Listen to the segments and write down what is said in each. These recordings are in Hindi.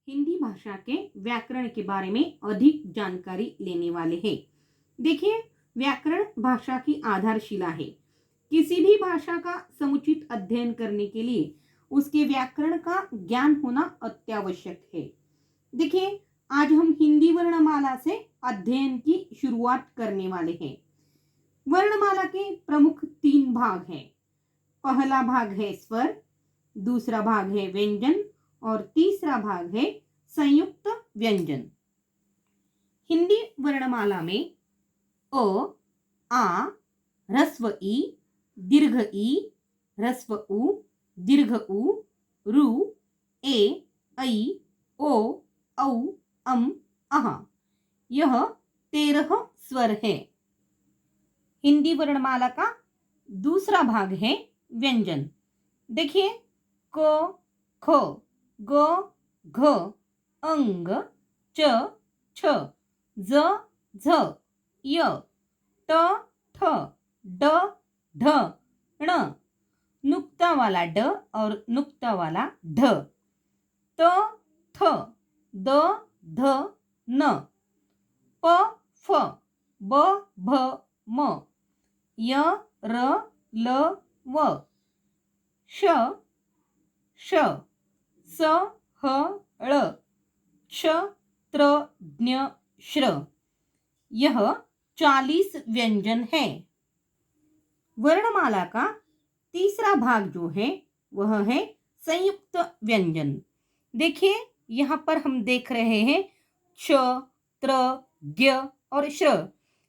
हिंदी भाषा के व्याकरण के बारे में अधिक जानकारी लेने वाले हैं। देखिए, व्याकरण भाषा की आधारशिला है। किसी भी भाषा का समुचित अध्ययन करने के लिए उसके व्याकरण का ज्ञान होना अत्यावश्यक है। देखिए, आज हम हिंदी वर्णमाला से अध्ययन की शुरुआत करने वाले हैं। वर्णमाला के प्रमुख 3 भाग हैं। पहला भाग है स्वर, दूसरा भाग है व्यंजन और तीसरा भाग है संयुक्त व्यंजन। हिंदी वर्णमाला में अ, आ, ह्रस्व ई, दीर्घ ई, ह्रस्व उ, दीर्घ उ, रु, ए, ऐ, ओ, औ, अह, यह 13 स्वर है। हिंदी वर्णमाला का दूसरा भाग है व्यंजन। देखिए, क, ख, ग, घ, अंग, च, छ, ज, झ, य, ट, ठ, ड, ढ, ण, नुक्ता वाला ड और नुक्ता वाला ढ, त, थ, द, ध, न, प, फ, ब, भ, म, य, र, ल, व, श, श, स, ह, ळ, क्ष, त्र, ज्ञ, श्र, यह 40 व्यंजन है। वर्णमाला का तीसरा भाग जो है वह है संयुक्त व्यंजन। देखिए, यहाँ पर हम देख रहे हैं क्ष, त्र, ज्ञ और श्र,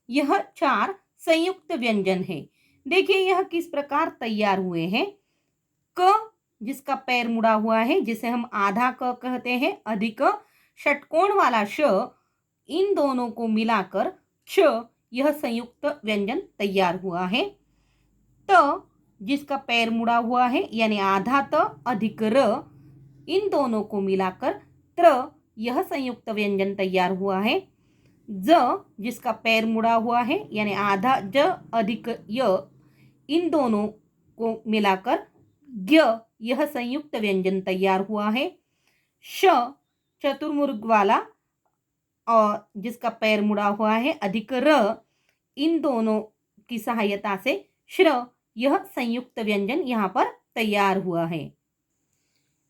यह 4 संयुक्त व्यंजन है। देखिए, यह किस प्रकार तैयार हुए हैं। क, जिसका पैर मुड़ा हुआ है, जिसे हम आधा क कहते हैं, अधिक षटकोण वाला श, इन दोनों को मिलाकर क्ष, यह संयुक्त व्यंजन तैयार हुआ है। त, जिसका पैर मुड़ा हुआ है, यानी आधा त अधिक र, इन दोनों को मिलाकर त्र, यह संयुक्त व्यंजन तैयार हुआ है। ज, जिसका पैर मुड़ा हुआ है, यानी आधा ज अधिक य, इन दोनों को मिलाकर ज्ञ, यह संयुक्त व्यंजन तैयार हुआ है। श, चतुर्मुर्ग वाला और जिसका पैर मुड़ा हुआ है, अधिक र, इन दोनों की सहायता से श्र, यह संयुक्त व्यंजन यहाँ पर तैयार हुआ है।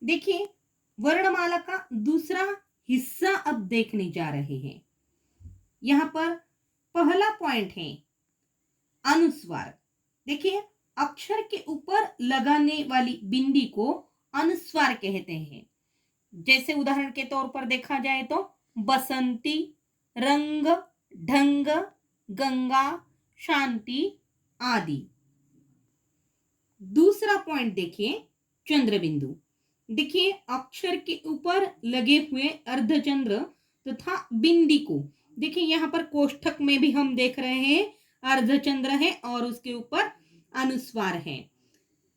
देखिए, वर्णमाला का दूसरा हिस्सा अब देखने जा रहे हैं। यहाँ पर पहला पॉइंट है अनुस्वार। देखिए, अक्षर के ऊपर लगाने वाली बिंदी को अनुस्वार कहते हैं। जैसे उदाहरण के तौर पर देखा जाए तो बसंती, रंग, ढंग, गंगा, शांति आदि। दूसरा पॉइंट देखिए चंद्र बिंदु। देखिए, अक्षर के ऊपर लगे हुए अर्धचंद्र तथा बिंदी को, देखिए यहाँ पर कोष्ठक में भी हम देख रहे हैं अर्धचंद्र है और उसके ऊपर अनुस्वार है।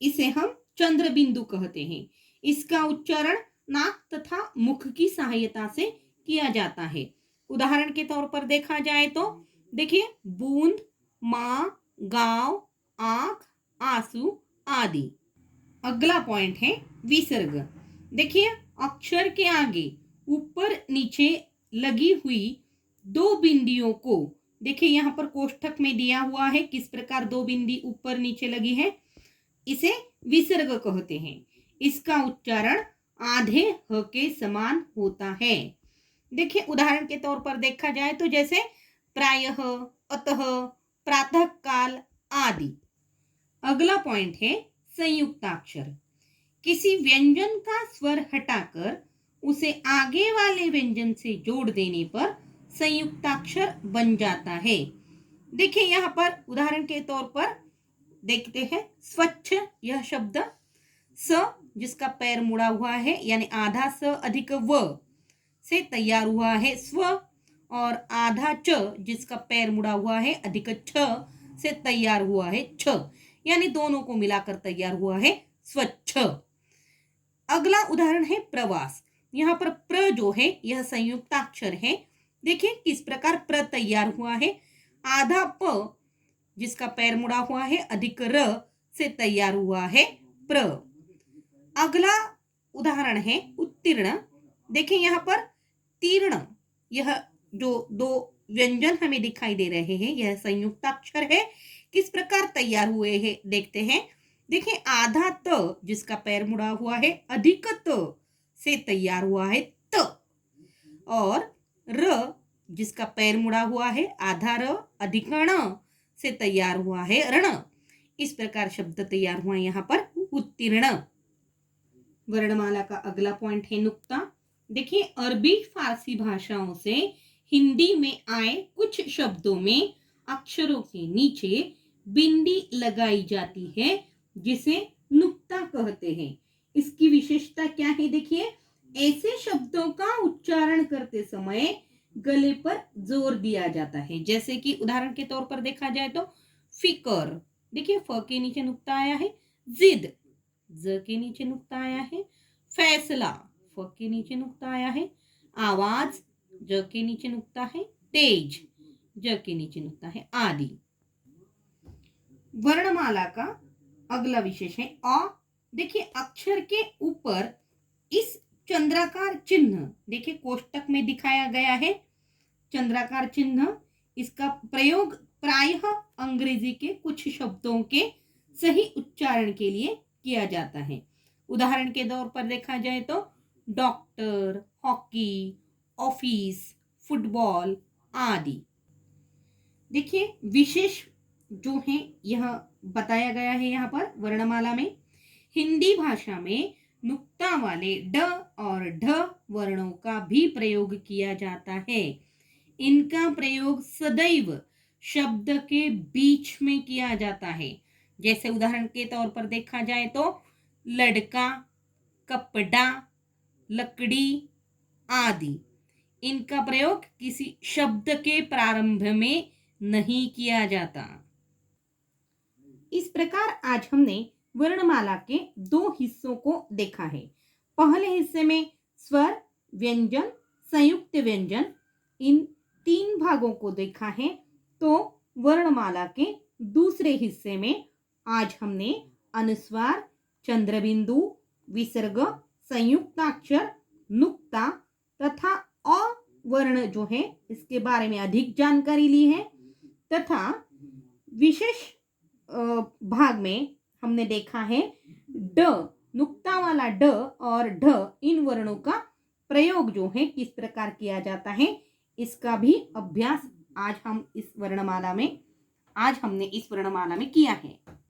इसे हम चंद्र बिंदु कहते हैं। इसका उच्चारण नाक तथा मुख की सहायता से किया जाता है। उदाहरण के तौर पर देखा जाए तो देखिए, बूंद, माँ, गांव, आंख, आंसू आदि। अगला पॉइंट है विसर्ग। देखिए, अक्षर के आगे ऊपर नीचे लगी हुई 2 बिंदियों को, देखिए यहाँ पर कोष्ठक में दिया हुआ है किस प्रकार 2 बिंदी ऊपर नीचे लगी है, इसे विसर्ग कहते हैं। इसका उच्चारण आधे ह के समान होता है। देखिए, उदाहरण के तौर पर देखा जाए तो जैसे प्रायः, अतः, प्रातः काल आदि। अगला पॉइंट है संयुक्ताक्षर। किसी व्यंजन का स्वर हटाकर उसे आगे वाले व्यंजन से जोड़ देने पर संयुक्ताक्षर बन जाता है। देखिए, यहाँ पर उदाहरण के तौर पर देखते हैं स्वच्छ, यह शब्द स, जिसका पैर मुड़ा हुआ है, यानी आधा स अधिक व से तैयार हुआ है स्व, और आधा च, जिसका पैर मुड़ा हुआ है, अधिक छ से तैयार हुआ है छ, यानी दोनों को मिलाकर तैयार हुआ है स्वच्छ। अगला उदाहरण है प्रवास। यहाँ पर प्र जो है यह संयुक्ताक्षर है। देखिए किस प्रकार प्र तैयार हुआ है, आधा प, जिसका पैर मुड़ा हुआ है, अधिक र से तैयार हुआ है प्र। अगला उदाहरण है उत्तीर्ण। देखिए यहाँ पर तीर्ण, यह जो दो व्यंजन हमें दिखाई दे रहे हैं, यह संयुक्ताक्षर है। किस प्रकार तैयार हुए हैं देखते हैं। देखिए आधा त जिसका पैर मुड़ा हुआ है, अधिक त से तैयार हुआ है त, और र जिसका पैर मुड़ा हुआ है, आधा र अधिक ण से तैयार हुआ है रण। इस प्रकार शब्द तैयार हुआ यहाँ पर उत्तीर्ण। वर्णमाला का अगला पॉइंट है नुक्ता। देखिए अरबी फारसी भाषाओं से हिंदी में आए कुछ शब्दों में अक्षरों के नीचे बिंदी लगाई जाती है, जिसे नुक्ता कहते हैं। इसकी विशेषता क्या है देखिए, ऐसे शब्दों का उच्चारण करते समय गले पर जोर दिया जाता है। जैसे कि उदाहरण के तौर पर देखा जाए तो फिकर, देखिए फ के नीचे नुक्ता आया है। जिद, ज के नीचे नुक्ता आया है। फैसला, फ के नीचे नुक्ता आया है। आवाज, ज के नीचे नुक्ता है। तेज, ज के नीचे नुक्ता है, आदि। वर्णमाला का अगला विशेष है अ। देखिए अक्षर के ऊपर इस चंद्राकार चिन्ह, देखिए कोष्टक में दिखाया गया है चंद्राकार चिन्ह। इसका प्रयोग प्रायः अंग्रेजी के कुछ शब्दों के सही उच्चारण के लिए किया जाता है। उदाहरण के तौर पर देखा जाए तो डॉक्टर, हॉकी, ऑफिस, फुटबॉल आदि। देखिए विशेष जो है यह बताया गया है यहाँ पर वर्णमाला में। हिंदी भाषा में नुक्ता वाले ड और ढ वर्णों का भी प्रयोग किया जाता है। इनका प्रयोग सदैव शब्द के बीच में किया जाता है। जैसे उदाहरण के तौर पर देखा जाए तो लड़का, कपड़ा, लकड़ी आदि। इनका प्रयोग किसी शब्द के प्रारंभ में नहीं किया जाता। इस प्रकार आज हमने वर्णमाला के दो हिस्सों को देखा है। पहले हिस्से में स्वर, व्यंजन, संयुक्त व्यंजन, इन तीन भागों को देखा है। तो वर्णमाला के दूसरे हिस्से में आज हमने अनुस्वार, चंद्रबिंदु, विसर्ग, संयुक्ताक्षर, नुक्ता तथा अ वर्ण जो है इसके बारे में अधिक जानकारी ली है। तथा विशेष भाग में हमने देखा है ड, नुक्ता वाला ड और ढ, इन वर्णों का प्रयोग जो है किस प्रकार किया जाता है, इसका भी अभ्यास आज हमने इस वर्णमाला में किया है।